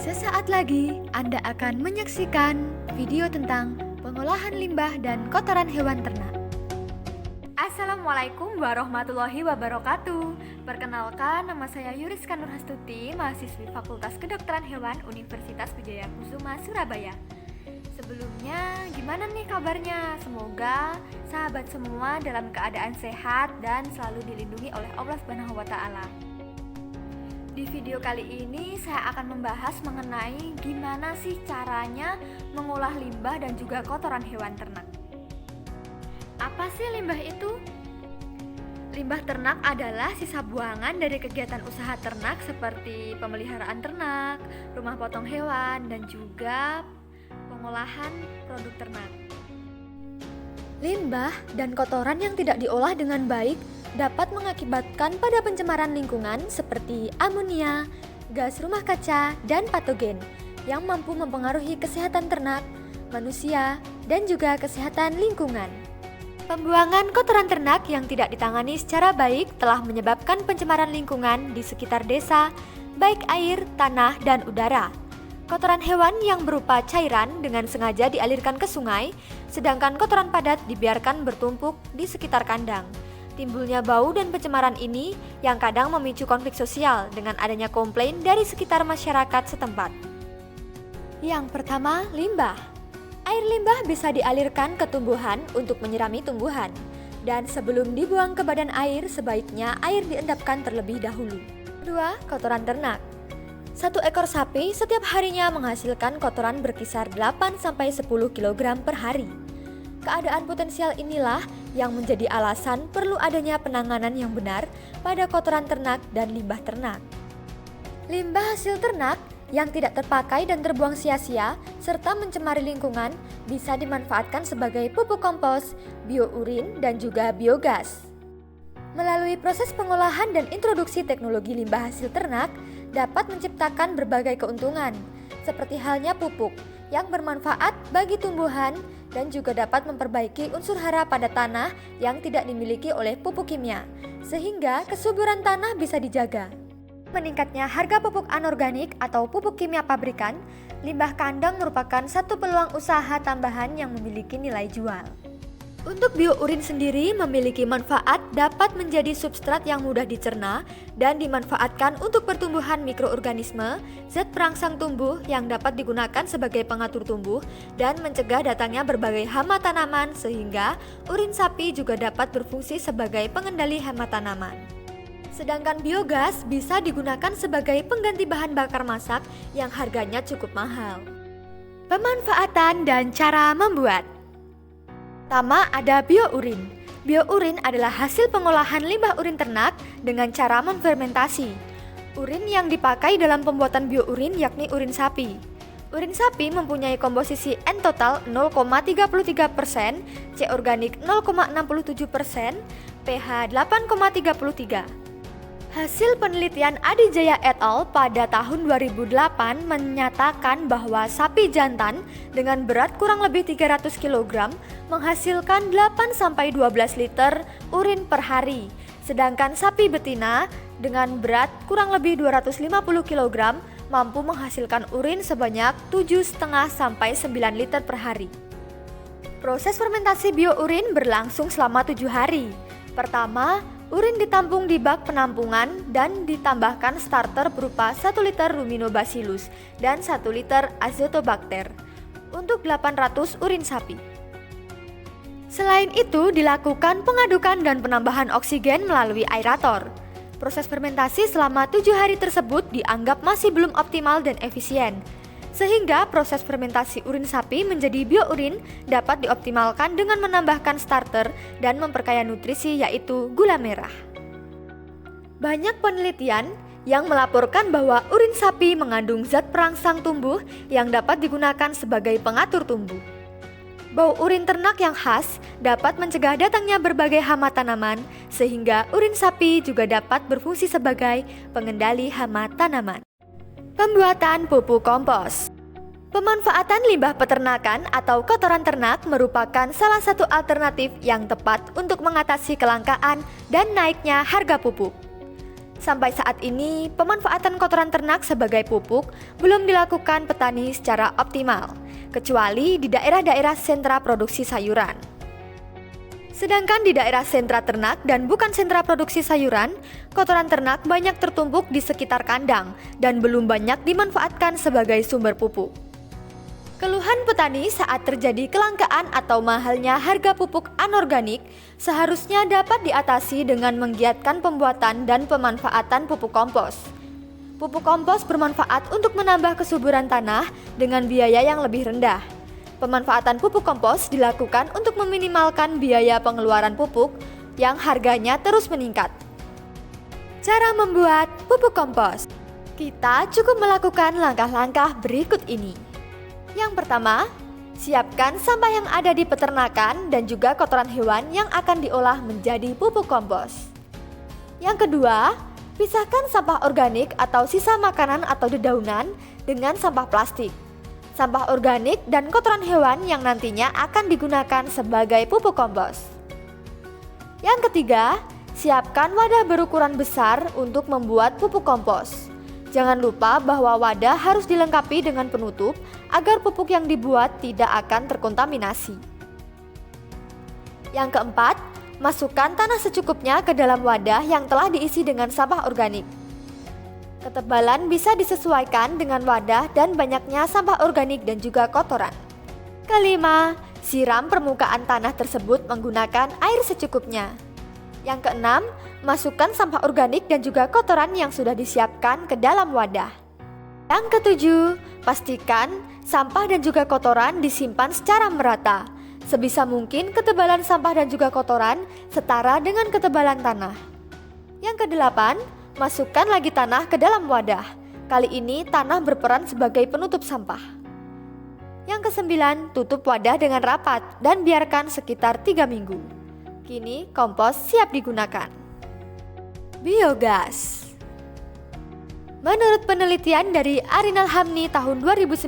Sesaat lagi Anda akan menyaksikan video tentang pengolahan limbah dan kotoran hewan ternak. Assalamualaikum warahmatullahi wabarakatuh. Perkenalkan, nama saya Yuriska Nurhastuti, mahasiswi Fakultas Kedokteran Hewan Universitas Wijaya Kusuma, Surabaya. Sebelumnya, gimana nih kabarnya? Semoga sahabat semua dalam keadaan sehat dan selalu dilindungi oleh Allah Subhanahu wa Ta'ala. Di video kali ini saya akan membahas mengenai gimana sih caranya mengolah limbah dan juga kotoran hewan ternak. Apa sih limbah itu? Limbah ternak adalah sisa buangan dari kegiatan usaha ternak seperti pemeliharaan ternak, rumah potong hewan, dan juga pengolahan produk ternak. Limbah dan kotoran yang tidak diolah dengan baik dapat mengakibatkan pada pencemaran lingkungan seperti amonia, gas rumah kaca, dan patogen yang mampu mempengaruhi kesehatan ternak, manusia, dan juga kesehatan lingkungan. Pembuangan kotoran ternak yang tidak ditangani secara baik telah menyebabkan pencemaran lingkungan di sekitar desa, baik air, tanah, dan udara. Kotoran hewan yang berupa cairan dengan sengaja dialirkan ke sungai, sedangkan kotoran padat dibiarkan bertumpuk di sekitar kandang. Timbulnya bau dan pencemaran ini yang kadang memicu konflik sosial dengan adanya komplain dari sekitar masyarakat setempat. Yang pertama, limbah. Air limbah bisa dialirkan ke tumbuhan untuk menyirami tumbuhan. Dan sebelum dibuang ke badan air, sebaiknya air diendapkan terlebih dahulu. Kedua, kotoran ternak. Satu ekor sapi setiap harinya menghasilkan kotoran berkisar 8-10 kg per hari. Keadaan potensial inilah yang menjadi alasan perlu adanya penanganan yang benar pada kotoran ternak dan limbah ternak. Limbah hasil ternak yang tidak terpakai dan terbuang sia-sia serta mencemari lingkungan bisa dimanfaatkan sebagai pupuk kompos, biourin, dan juga biogas. Melalui proses pengolahan dan introduksi teknologi limbah hasil ternak dapat menciptakan berbagai keuntungan, seperti halnya pupuk yang bermanfaat bagi tumbuhan dan juga dapat memperbaiki unsur hara pada tanah yang tidak dimiliki oleh pupuk kimia, sehingga kesuburan tanah bisa dijaga. Meningkatnya harga pupuk anorganik atau pupuk kimia pabrikan, limbah kandang merupakan satu peluang usaha tambahan yang memiliki nilai jual. Untuk biourin sendiri memiliki manfaat dapat menjadi substrat yang mudah dicerna dan dimanfaatkan untuk pertumbuhan mikroorganisme, zat perangsang tumbuh yang dapat digunakan sebagai pengatur tumbuh dan mencegah datangnya berbagai hama tanaman sehingga urin sapi juga dapat berfungsi sebagai pengendali hama tanaman. Sedangkan biogas bisa digunakan sebagai pengganti bahan bakar masak yang harganya cukup mahal. Pemanfaatan dan cara membuat. Pertama, ada biourin. Biourin adalah hasil pengolahan limbah urin ternak dengan cara menfermentasi. Urin yang dipakai dalam pembuatan biourin yakni urin sapi. Urin sapi mempunyai komposisi N total 0,33%, C organik 0,67%, pH 8,33. Hasil penelitian Adijaya et al. Pada tahun 2008 menyatakan bahwa sapi jantan dengan berat kurang lebih 300 kg menghasilkan 8-12 liter urin per hari. Sedangkan sapi betina dengan berat kurang lebih 250 kg mampu menghasilkan urin sebanyak 7,5-9 liter per hari. Proses fermentasi biourin berlangsung selama 7 hari. Pertama, urin ditampung di bak penampungan dan ditambahkan starter berupa 1 liter Ruminobacillus dan 1 liter Azotobacter untuk 800 urin sapi. Selain itu, dilakukan pengadukan dan penambahan oksigen melalui aerator. Proses fermentasi selama 7 hari tersebut dianggap masih belum optimal dan efisien, sehingga proses fermentasi urin sapi menjadi biourin dapat dioptimalkan dengan menambahkan starter dan memperkaya nutrisi yaitu gula merah. Banyak penelitian yang melaporkan bahwa urin sapi mengandung zat perangsang tumbuh yang dapat digunakan sebagai pengatur tumbuh. Bau urin ternak yang khas dapat mencegah datangnya berbagai hama tanaman, sehingga urin sapi juga dapat berfungsi sebagai pengendali hama tanaman. Pembuatan pupuk kompos. Pemanfaatan limbah peternakan atau kotoran ternak merupakan salah satu alternatif yang tepat untuk mengatasi kelangkaan dan naiknya harga pupuk. Sampai saat ini, pemanfaatan kotoran ternak sebagai pupuk belum dilakukan petani secara optimal, kecuali di daerah-daerah sentra produksi sayuran. Sedangkan di daerah sentra ternak dan bukan sentra produksi sayuran, kotoran ternak banyak tertumpuk di sekitar kandang dan belum banyak dimanfaatkan sebagai sumber pupuk. Keluhan petani saat terjadi kelangkaan atau mahalnya harga pupuk anorganik seharusnya dapat diatasi dengan menggiatkan pembuatan dan pemanfaatan pupuk kompos. Pupuk kompos bermanfaat untuk menambah kesuburan tanah dengan biaya yang lebih rendah. Pemanfaatan pupuk kompos dilakukan untuk meminimalkan biaya pengeluaran pupuk yang harganya terus meningkat. Cara membuat pupuk kompos. Kita cukup melakukan langkah-langkah berikut ini. Yang pertama, siapkan sampah yang ada di peternakan dan juga kotoran hewan yang akan diolah menjadi pupuk kompos. Yang kedua, pisahkan sampah organik atau sisa makanan atau dedaunan dengan sampah plastik, sampah organik dan kotoran hewan yang nantinya akan digunakan sebagai pupuk kompos. Yang ketiga, siapkan wadah berukuran besar untuk membuat pupuk kompos. Jangan lupa bahwa wadah harus dilengkapi dengan penutup agar pupuk yang dibuat tidak akan terkontaminasi. Yang keempat, masukkan tanah secukupnya ke dalam wadah yang telah diisi dengan sampah organik. Ketebalan bisa disesuaikan dengan wadah dan banyaknya sampah organik dan juga kotoran. Kelima, siram permukaan tanah tersebut menggunakan air secukupnya. Yang keenam, masukkan sampah organik dan juga kotoran yang sudah disiapkan ke dalam wadah. Yang ketujuh, pastikan sampah dan juga kotoran disimpan secara merata. Sebisa mungkin ketebalan sampah dan juga kotoran setara dengan ketebalan tanah. Yang kedelapan, masukkan lagi tanah ke dalam wadah. Kali ini tanah berperan sebagai penutup sampah. Yang kesembilan, tutup wadah dengan rapat dan biarkan sekitar 3 minggu. Kini kompos siap digunakan. Biogas. Menurut penelitian dari Arinal Hamni tahun 2009,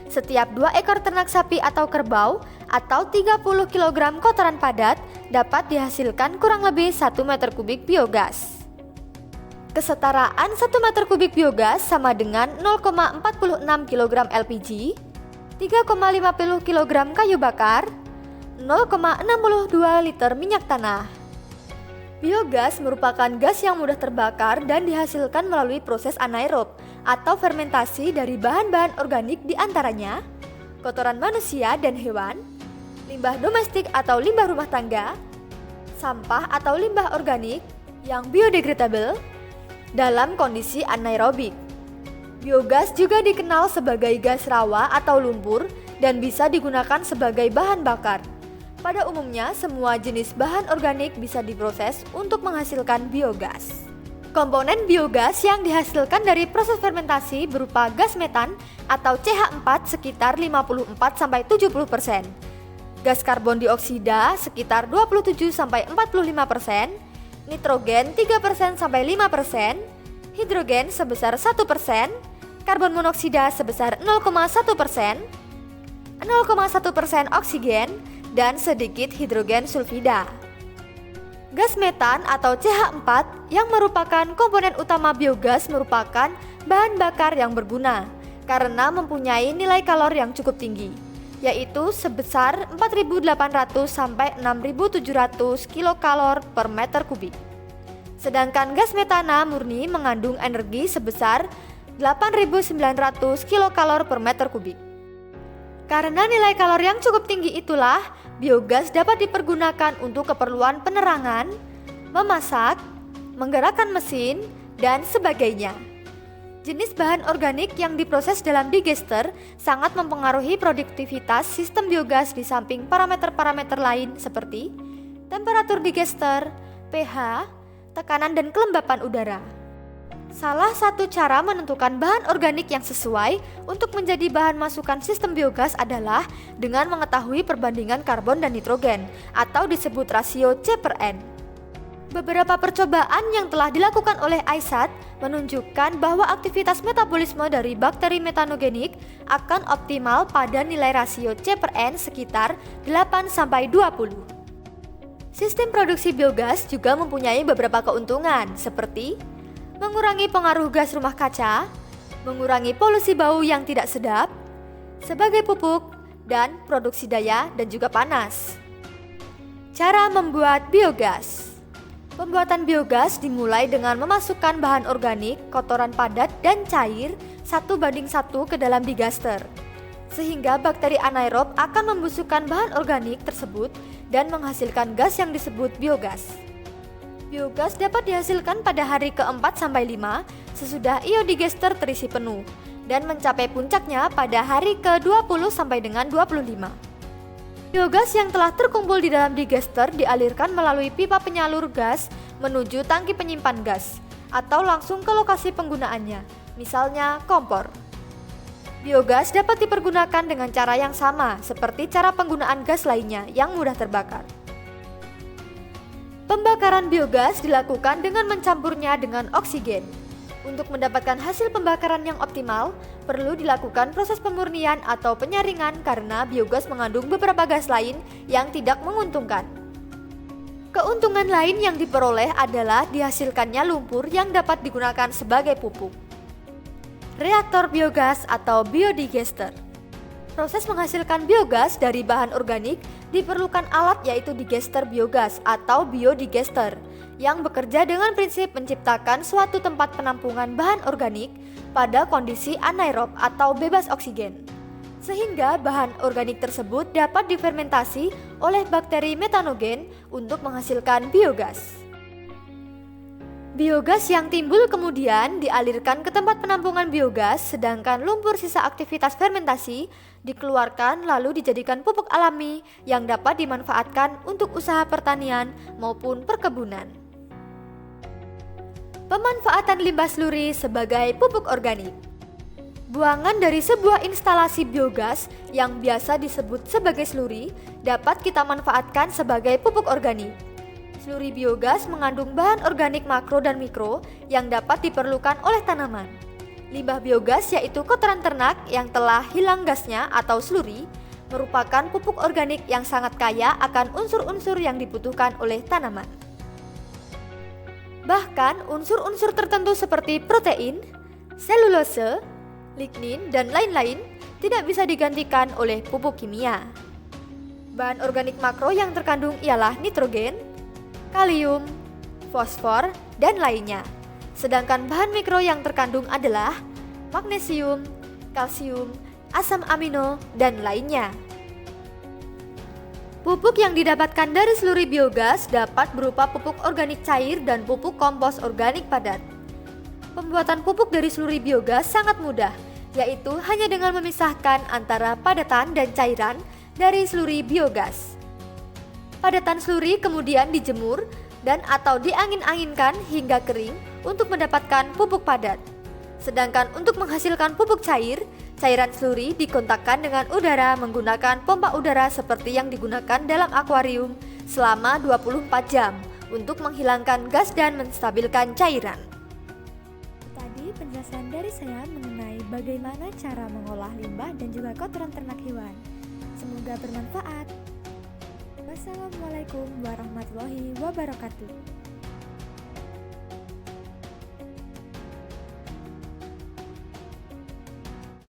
setiap 2 ekor ternak sapi atau kerbau atau 30 kg kotoran padat dapat dihasilkan kurang lebih 1 meter kubik biogas. Kesetaraan 1 meter kubik biogas sama dengan 0,46 kg LPG, 3,50 kg kayu bakar, 0,62 liter minyak tanah. Biogas merupakan gas yang mudah terbakar dan dihasilkan melalui proses anaerob atau fermentasi dari bahan-bahan organik diantaranya kotoran manusia dan hewan, limbah domestik atau limbah rumah tangga, sampah atau limbah organik yang biodegradable dalam kondisi anaerobik. Biogas juga dikenal sebagai gas rawa atau lumpur dan bisa digunakan sebagai bahan bakar. Pada umumnya, semua jenis bahan organik bisa diproses untuk menghasilkan biogas. Komponen biogas yang dihasilkan dari proses fermentasi berupa gas metan atau CH4 sekitar 54-70%, gas karbon dioksida sekitar 27-45%, nitrogen 3-5%, hidrogen sebesar 1%, karbon monoksida sebesar 0,1%, 0,1% oksigen, dan sedikit hidrogen sulfida. Gas metan atau CH4 yang merupakan komponen utama biogas merupakan bahan bakar yang berguna karena mempunyai nilai kalor yang cukup tinggi, yaitu sebesar 4.800 sampai 6.700 kilokalor per meter kubik. Sedangkan gas metana murni mengandung energi sebesar 8.900 kilokalor per meter kubik. Karena nilai kalor yang cukup tinggi itulah, biogas dapat dipergunakan untuk keperluan penerangan, memasak, menggerakkan mesin, dan sebagainya. Jenis bahan organik yang diproses dalam digester sangat mempengaruhi produktivitas sistem biogas di samping parameter-parameter lain seperti temperatur digester, pH, tekanan dan kelembapan udara. Salah satu cara menentukan bahan organik yang sesuai untuk menjadi bahan masukan sistem biogas adalah dengan mengetahui perbandingan karbon dan nitrogen atau disebut rasio C/N. Beberapa percobaan yang telah dilakukan oleh ISAT menunjukkan bahwa aktivitas metabolisme dari bakteri metanogenik akan optimal pada nilai rasio C/N sekitar 8-20. Sistem produksi biogas juga mempunyai beberapa keuntungan seperti mengurangi pengaruh gas rumah kaca, mengurangi polusi bau yang tidak sedap, sebagai pupuk, dan produksi daya dan juga panas. Cara membuat biogas. Pembuatan biogas dimulai dengan memasukkan bahan organik, kotoran padat, dan cair 1:1 ke dalam digester. Sehingga bakteri anaerob akan membusukkan bahan organik tersebut dan menghasilkan gas yang disebut biogas. Biogas dapat dihasilkan pada hari ke-4-5 sesudah iodigester terisi penuh dan mencapai puncaknya pada hari ke-20 sampai dengan 25. Biogas yang telah terkumpul di dalam digester dialirkan melalui pipa penyalur gas menuju tangki penyimpan gas atau langsung ke lokasi penggunaannya, misalnya kompor. Biogas dapat dipergunakan dengan cara yang sama seperti cara penggunaan gas lainnya yang mudah terbakar. Pembakaran biogas dilakukan dengan mencampurnya dengan oksigen. Untuk mendapatkan hasil pembakaran yang optimal, perlu dilakukan proses pemurnian atau penyaringan karena biogas mengandung beberapa gas lain yang tidak menguntungkan. Keuntungan lain yang diperoleh adalah dihasilkannya lumpur yang dapat digunakan sebagai pupuk. Reaktor biogas atau biodigester. Proses menghasilkan biogas dari bahan organik diperlukan alat yaitu digester biogas atau biodigester yang bekerja dengan prinsip menciptakan suatu tempat penampungan bahan organik pada kondisi anaerob atau bebas oksigen. Sehingga bahan organik tersebut dapat difermentasi oleh bakteri metanogen untuk menghasilkan biogas. Biogas yang timbul kemudian dialirkan ke tempat penampungan biogas, sedangkan lumpur sisa aktivitas fermentasi dikeluarkan lalu dijadikan pupuk alami yang dapat dimanfaatkan untuk usaha pertanian maupun perkebunan. Pemanfaatan limbah sluri sebagai pupuk organik. Buangan dari sebuah instalasi biogas yang biasa disebut sebagai sluri dapat kita manfaatkan sebagai pupuk organik. Sluri biogas mengandung bahan organik makro dan mikro yang dapat diperlukan oleh tanaman. Limbah biogas yaitu kotoran ternak yang telah hilang gasnya atau sluri merupakan pupuk organik yang sangat kaya akan unsur-unsur yang dibutuhkan oleh tanaman. Bahkan unsur-unsur tertentu seperti protein, selulose, lignin, dan lain-lain tidak bisa digantikan oleh pupuk kimia. Bahan organik makro yang terkandung ialah nitrogen, kalium, fosfor, dan lainnya. Sedangkan bahan mikro yang terkandung adalah magnesium, kalsium, asam amino, dan lainnya. Pupuk yang didapatkan dari sluri biogas dapat berupa pupuk organik cair dan pupuk kompos organik padat. Pembuatan pupuk dari sluri biogas sangat mudah, yaitu hanya dengan memisahkan antara padatan dan cairan dari sluri biogas. Padatan sluri kemudian dijemur dan atau diangin-anginkan hingga kering untuk mendapatkan pupuk padat. Sedangkan untuk menghasilkan pupuk cair, cairan sluri dikontakkan dengan udara menggunakan pompa udara seperti yang digunakan dalam akuarium selama 24 jam untuk menghilangkan gas dan menstabilkan cairan. Tadi penjelasan dari saya mengenai bagaimana cara mengolah limbah dan juga kotoran ternak hewan. Semoga bermanfaat. Wassalamualaikum warahmatullahi wabarakatuh.